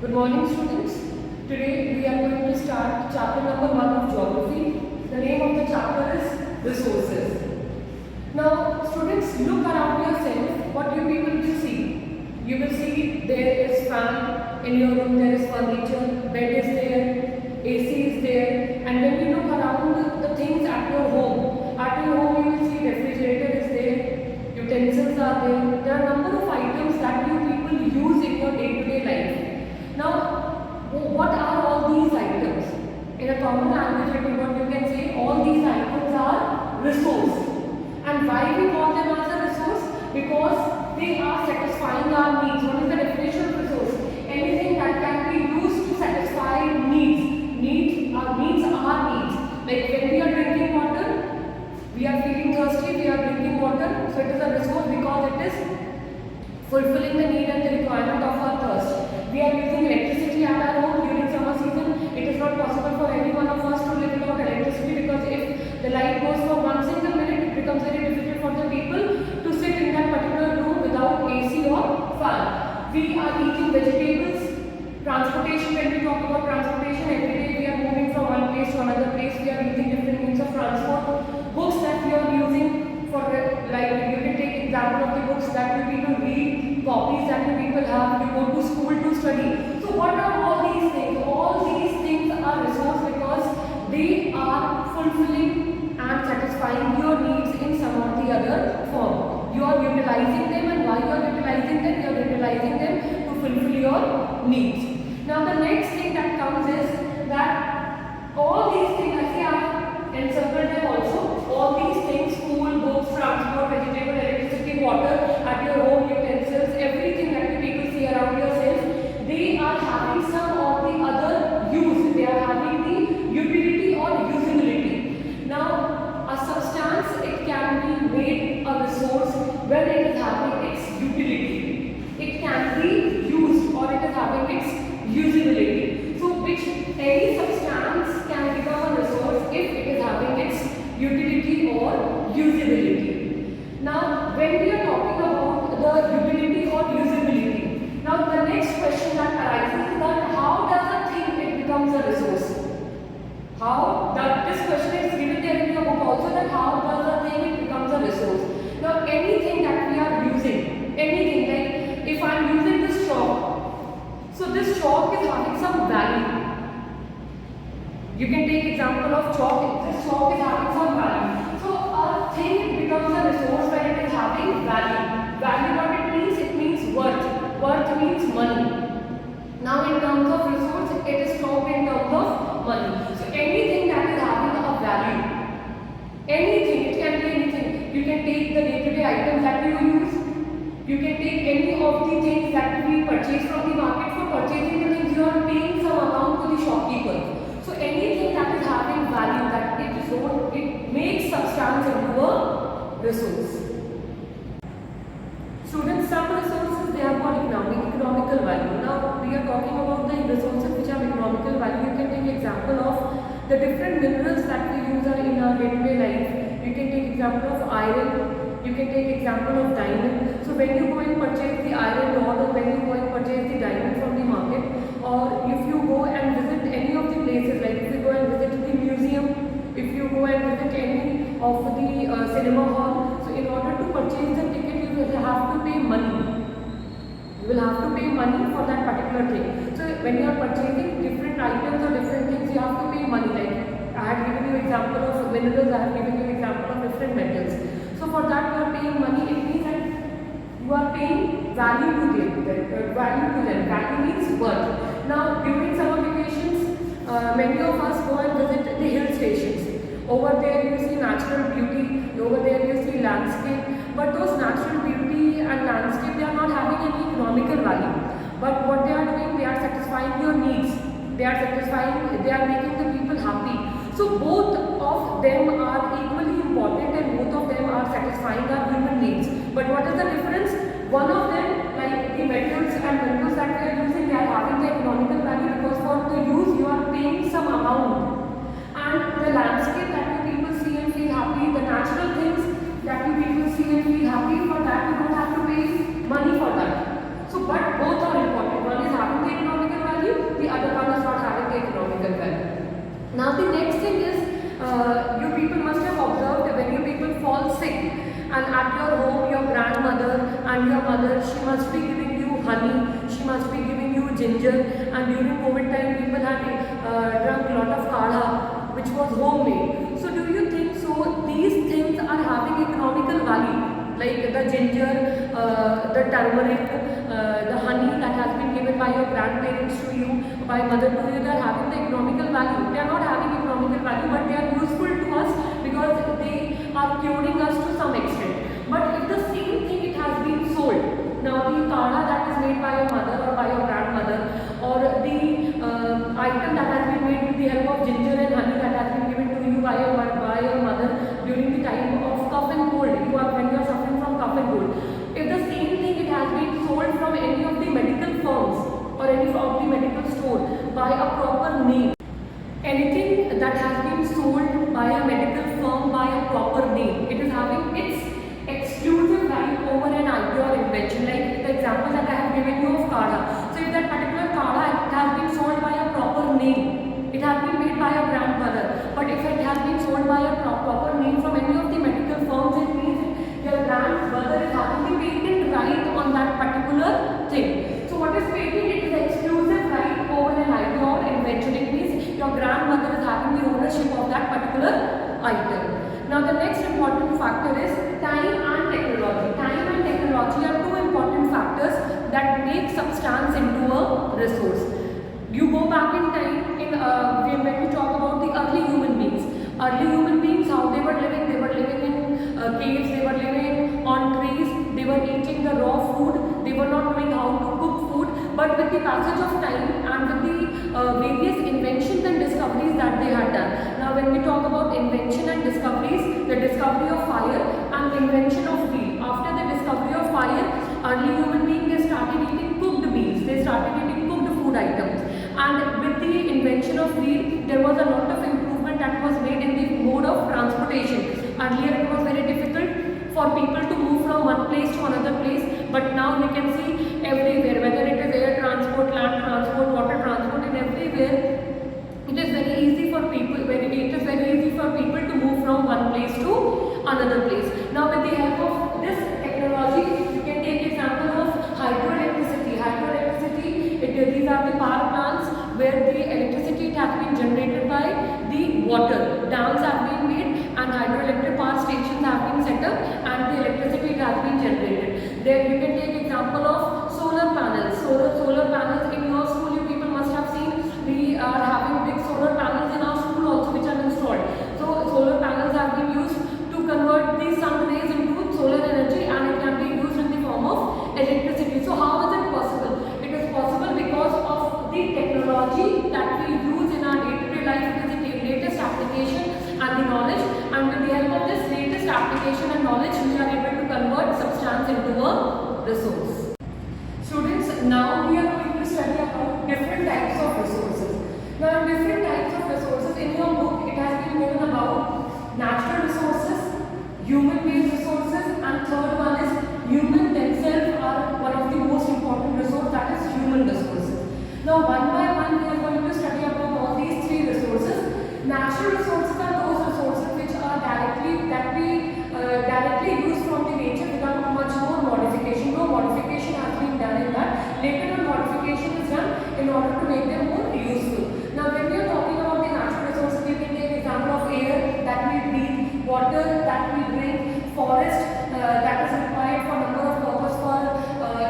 Good morning, students. Today we are going to start chapter number 1 of geography. The name of the chapter is resources. Now, students, look around yourself. What you people will see? You will see there is fan in your room. There is furniture. Bed is there. AC is there. And when you look around the things at your home you will see refrigerator is there. Utensils are there. There are a number of items that you people use in your day-to-day life. Now, what are all these items? In a common language, what you can say, all these items are resource. And why we call them as a resource? Because they are satisfying our needs. What is the definition of resource? Anything that can be used to satisfy needs. Needs are needs. Like when we are drinking water, we are feeling thirsty, we are drinking water. So it is a resource because it is fulfilling the need and the requirement of our thirst. We are using electricity at our home during summer season. It is not possible for any one of us to live without electricity because if the light goes for one single minute, it becomes very difficult for the people to sit in that particular room without AC or fan. We are eating vegetables. Transportation, when we talk about transportation, every day we are moving from one place to another place. We are using different means of transport. Books that we are using for, like you can take example of the books that you people read, copies that you people have, you go to school to study. So what are all these things? All these things are resource because they are fulfilling and satisfying your needs in some or the other form. You are utilizing them, and while you are utilizing them, you are utilizing them to fulfill your needs. Now the next thing that comes is that all these things, I say I have encircled them also, all these things, school, books, transport, vegetable, electricity, water, at your home, utensils, everything that you people see around yourself, they are having some or the other use. They are having the utility or usability. Now, a substance, it can be made a resource when it is having its utility. It can be used or it is having its usability. So, which any substance can become a resource if it is having its utility or usability. Now, when we are talking about the utility or usability, now the next question that arises is that how does a thing it becomes a resource? How that this question is given there in your book also, that how does a thing it becomes a resource? Now, anything that we are using, anything like if I am using this chalk, so this chalk is having some value. You can take example of chalk. This chalk is having some value. So a thing becomes a resource when it is having value. Value, what it means? It means worth. Worth means money. Now in terms of resource, it is talked in terms of money. So anything that is having a value, anything, it can be anything. You can take the day-to-day items that you use. You can take any of the things that we purchase from the market. For purchasing the things, you are paying some amount to the shopkeeper. So anything that is having value, that it makes substance into a resource. Students, some resources, they have got economical value. Now we are talking about the resources which have economical value. You can take example of the different minerals that we use in our day-to-day life. You can take example of iron. You can take example of diamond. So when you go and purchase the iron rod, or when you go and purchase the diamond from the market, or if you go and visit any of the places, like if you go and visit the museum, if you go and visit any of the cinema hall, so in order to purchase the ticket, you will have to pay money. You will have to pay money for that particular thing. So when you are purchasing different items or different things, you have to pay money. Like I had given you example of minerals, I have given you example of different metals. So for that you are paying money. It means that you are paying value to them. Value means worth. Now during summer vacations, many of us go and visit the hill stations. Over there you see natural beauty. Over there you see landscape. But those natural beauty and landscape, they are not having any economical value. But what they are doing, they are satisfying your needs. They are making the people happy. So both of them are equally important and both of them are satisfying our human needs. But what is the difference? One of them, like the metals and minerals that we are using, they are having the economical value because for the use you are paying some amount. And the landscape that you people see and feel happy, the natural things that you people see and feel happy, for that you don't have to pay money for that. So but both are important. One is having the economical value Now the next thing is, you people must have observed when you people fall sick and at your home your grandmother and your mother, she must be giving you honey, she must be giving you ginger, and during COVID time people had drunk a lot of kadha which was homemade. So do you think so these things are having economical value, like the ginger, the turmeric, the honey that has been given by your grandparents to you, by mother to you, they are having the economical value? They are not having economical value, but they are useful to us because they are curing us to some extent. But if the same thing it has been sold, now the kadha that is made by your mother or by your grandmother, or the item that has been made with the help of ginger and honey that has been given to you by your mother during the time of cough and cold, when you are suffering from cough and cold, if the same thing it has been sold from any of the medical firms or any of the medical store by a proper name, anything that has been sold by a medical firm by a proper name, it is having its exclusive right over an idea or invention. Like the example that I have given you of kadha. So if that particular kadha it has been sold by a proper name, it has been made by a grandmother, but if it has been sold by a proper name from any of the medical firms, it means your grandmother is having the patent right on that particular thing. So what is patent? It is exclusive right over an idea or invention. It means your grandmother is having the ownership of that particular item. Now the next important factor is time and technology. Time and technology are two important factors that make substance into a resource. You go back in time, when we talk about the early human beings. Early human beings, how they were living in caves, they were living on trees, they were eating the raw food, they were not knowing how to cook food. But with the passage of time and with the various inventions and discoveries that they had done. Now when we talk about invention and discoveries, the discovery of fire and the invention of wheel. After the discovery of fire, early human beings, they started eating cooked meals, they started eating cooked food items. And with the invention of wheel, there was a lot of improvement that was made in the mode of transportation. Earlier it was very difficult for people to move from one place to another place, but now we can see everywhere, whether it is air transport, land transport, water transport, and everywhere it is very easy for people to move from one place to another place. Now with the help of this technology, you can take example of hydroelectricity. These are the power plants where the electricity has been generated by the water. Dams have been made and hydroelectric power stations have been set up and the electricity has been generated. There you can take example of solar panels. Solar panels in your school, you people must have seen, we are having big solar panels in our school also which are installed. So solar panels have been used to convert the sun rays into solar energy and it can be used in the form of electricity. So how is it possible? It is possible because of the technology that we use in our day-to-day life. It is the latest application and the knowledge, and with the help of this latest application and knowledge, we are able to convert substance into a resource. Students, now we are going to study about different types of resources. Now, different types of resources, in your book, it has been given about natural resources, human-made resources, and third one is human themselves are one of the most important resources, that is human resources. Now, one by one, we are going to study about all these three resources. Natural resources are those resources which are directly used from the nature without much more modification. No modification has been done in that. Later on, modification is done in order to make them more useful. Now, when we are talking about the natural resources, we can take example of air that we breathe, water that we drink, forest that is required for number of purposes for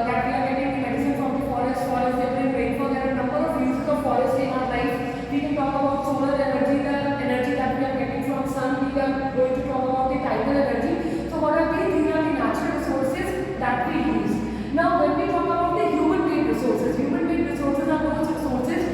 that we are getting the medicine from the forest that bring rainfall. There are a number of uses of forest in our life. We can talk about solar energy, the energy that we are getting from sun. We are going to talk about the tidal energy. So what are these? These are the natural resources that we use. Now when we talk about the human-made resources are those resources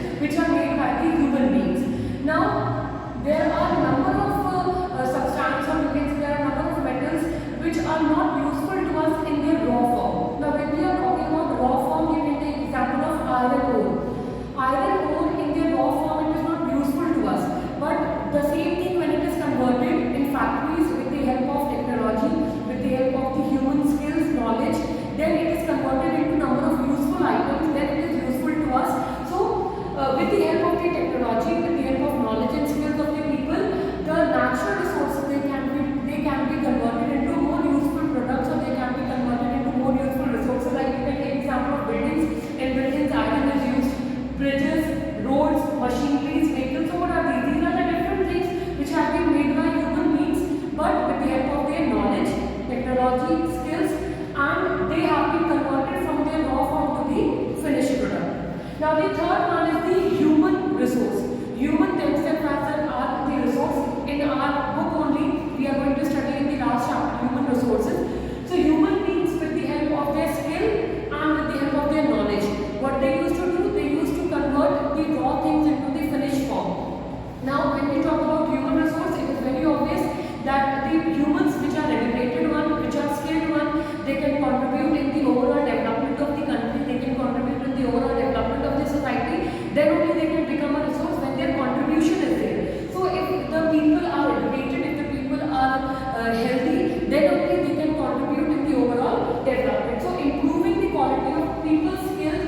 Now the third one is the human resource. Human themselves are the resource. In our book only, we are going to study in the last chapter human resources. So human beings, with the help of their skill and with the help of their knowledge, what they used to do, they used to convert the raw things into the finished form. Now when we talk about human resource, it is very obvious that the humans which are educated one, which are skilled one, they can contribute in the overall development of the country, they can contribute in the overall development of the society, then only they can become a resource when their contribution is there. So if the people are educated, if the people are healthy, then only they can contribute in the overall development. So improving the quality of people's skills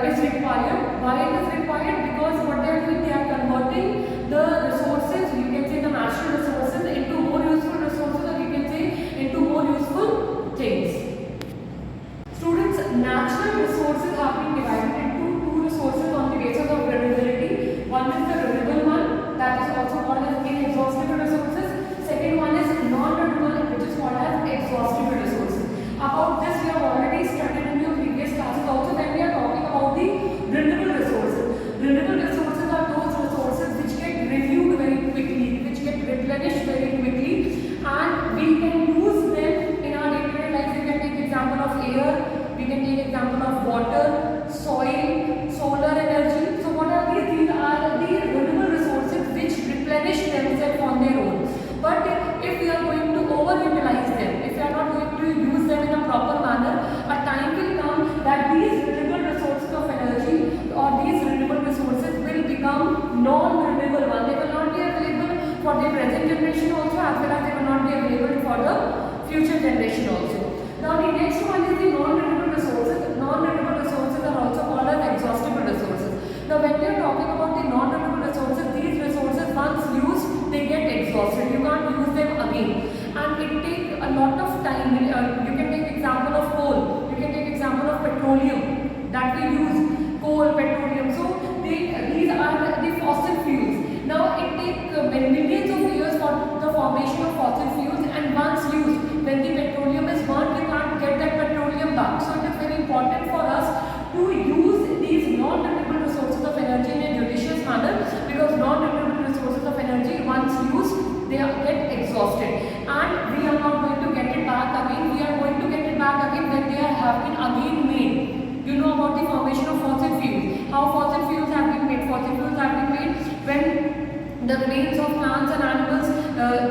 is required. Why it is required? Because what they are doing, they are converting the resources, you can say the natural resources, into more useful resources, or you can say into more useful things. Students, natural resources have been divided into two resources on the basis of renewability. One is the renewable one, that is also called as inexhaustible resources. Second one is non-renewable, which is called as exhaustible resources. About this we have already studied in your previous classes also when we are talking about the renewable resources. Renewable resources are those resources which get renewed very quickly, which get replenished very quickly, and we can use them in our day-to-day life. We can take example of air, we can take example of water, soil, solar energy. So what are these? These are the renewable resources which replenish themselves on their own. But if we are going to overutilize them, if we are not going to use them in a proper manner, a time will come that these renewable resources of energy or these renewable resources will become non-renewable one. They will not be available for the present generation also, as well as they will not be available for the future generation also. Now the next one is the non-renewable resources. Non-renewable resources are also called as exhaustible resources. Now when we are talking about the non-renewable resources, these resources once used, they get exhausted. You can't use them again, and it takes a lot of time. You can take example of coal, you can take example of petroleum that we use, coal, petroleum. So these are the fossil fuels. Now it takes millions of years for the formation of fossil fuels, and once used, when the petroleum is burnt, we can't get that petroleum back. So it is very important for us to use these non-renewable resources of energy in a judicious manner, because non-renewable resources of energy once used, they get exhausted, and we are not going to get it back again. We are going to get it back again when they have been again made. You know about the formation of fossil fuels. How fossil fuels have been made? Fossil fuels have been made when the remains of plants and animals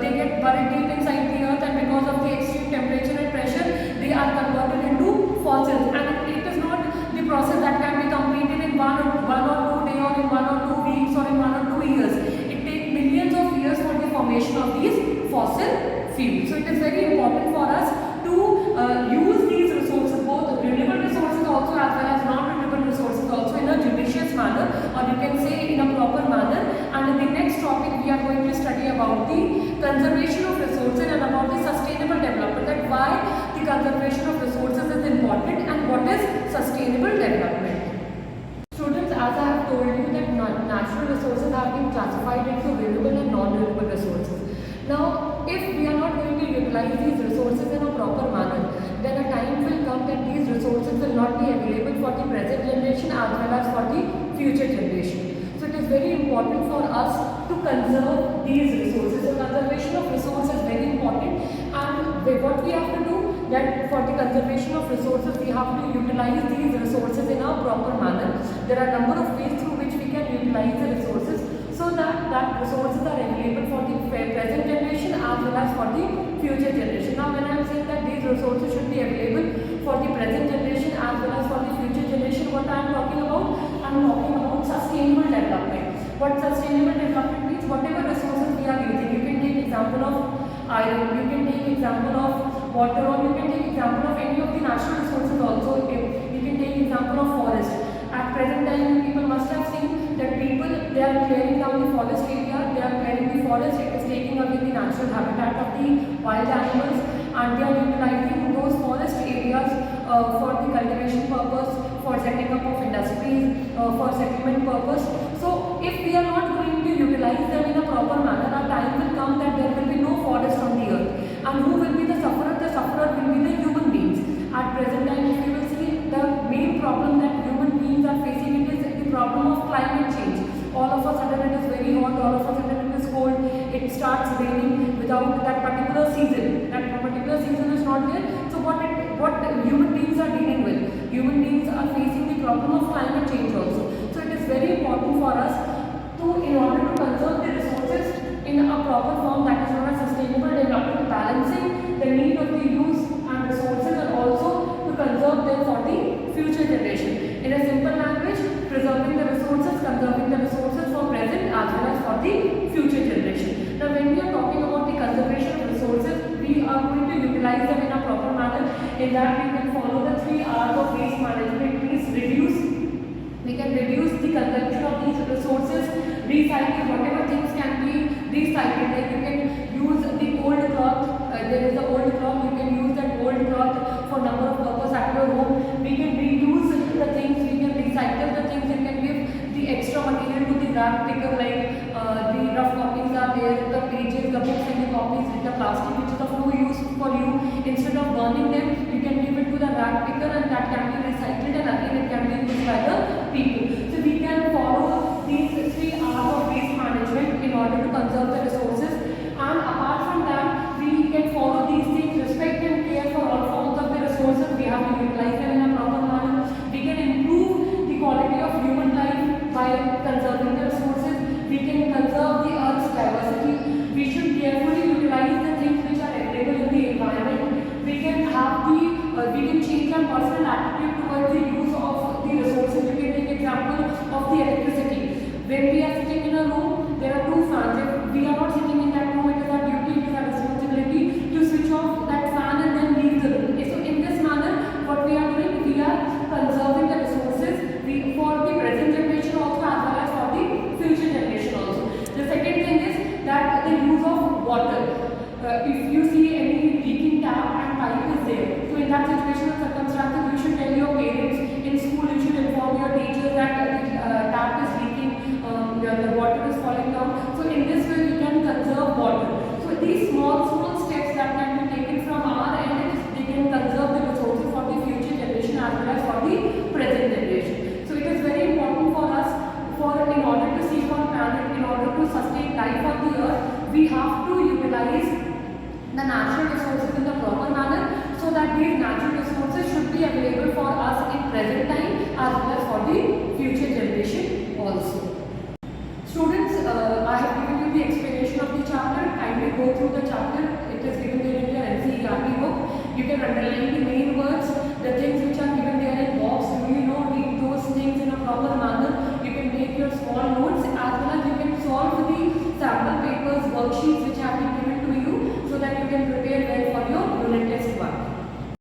they get buried deep inside the earth, and because of the extreme temperature and pressure, they are converted into fossils. And it is not the process that can be completed in one or 2 days, or in 1 or 2 weeks, or in 1 or 2 years. It takes millions of years for the formation of these fossil fuels. So it is very important for us to use these resources, both renewable resources also as well as non-renewable resources also, in a judicious manner, or you can say in a proper manner. And in the next topic we are going to study about the conservation of resources and about the sustainable development, that why the conservation of resources is important and what is sustainable development. Students, as I have told you that natural resources have been classified into renewable and non-renewable resources. Now, if we are not going to utilize these resources in a proper manner, then a time will come that these resources will not be available for the present generation as well as for the future generation. So it is very important for us to conserve these resources. So conservation of resources is very important, and what we have to do, that for the conservation of resources we have to utilize these resources in a proper manner. There are a number of ways through which we can utilize the resources, so that resources are available for the present generation as well as for the future generation. Now when I am saying that these resources should be available for the present generation as well as for the future generation, what I am talking about? I am talking about sustainable development. What sustainable development means? Whatever resources we are using, you can take example of iron, you can take example of water, or you can take example of any of the natural resources also. You can take example of forest. At present time, people must have seen that people, they are clearing down the forest area, they are clearing the forest, it is taking away the natural habitat of the wild animals, and they are utilizing those forest areas for the cultivation purpose, for setting up of industries, for settlement purpose. So if we are not going to utilize them in a proper manner, a time will come that there will be no forest on the earth. And who will be the sufferer? The sufferer will be the human beings. At present time, if you will see, the main problem that human beings are facing starts raining without that particular season. That particular season is not there. So what human beings are dealing with? Human beings are facing the problem of climate change also. So it is very important for us to, in order to conserve the resources in a proper form, that is known as sustainable development, balancing the need of the use and resources, and also to conserve them for the future generation. In a simple language, preserving the resources, conserving the resources for present as well as for the future generation. Now when we are talking about the conservation of resources, we are going to utilize them in a proper manner. In that we can follow the 3 R's of waste management. Means reduce, we can reduce the consumption of these resources, recycle whatever things can be recycled. Like you can use the old cloth, there is the old cloth, you can use that old cloth for number of purpose at your home. We can reuse the things, we can recycle the things, you can give the extra material to the rag picker, like the rough copies are there, the pages, the books and the copies with the plastic which is of no use for you. Instead of burning them, you can give it to the rag picker and that can be recycled and again it can be used by the people. So we can follow these 3 R's of waste management in order to conserve the resources, and apart from that we can follow these things, respect and care for all forms of the resources. We have to utilize them in a proper manner. We can improve the quality of human life by conserving the resources. We can conserve the earth's diversity. We should carefully utilize the things which are available in the environment. We can have the we can change our personal attitude towards the use of the resources. We can take example of the electricity. When we are sitting in a room, there are 2 fans. If we are not sitting in that room, it is our duty, it is our responsibility to switch off that fan and then leave the room. So in this manner, what we are doing, we are conserving the resources for the present generation also as well as for the future generation also. The second thing is that the use of water. If you see any leaking tap and pipe is there, so in that situation or circumstances, you should tell your parents. In school, you should inform your teachers that the tap is leaking, the water is falling down. So in this way, we can conserve water. So these small steps that can be taken from our end, they can conserve the resources for the future generation as well as for the present generation. So it is very important for us, in order to save our planet, in order to sustain life on the earth, we have to utilize the natural resources in the proper manner, so that these natural resources should be available for us in present time as well as for the future generation also. Students, I have given you the explanation of the chapter. Kindly go through the chapter. It is given there in your NCERT book. You can underline the main words, the things which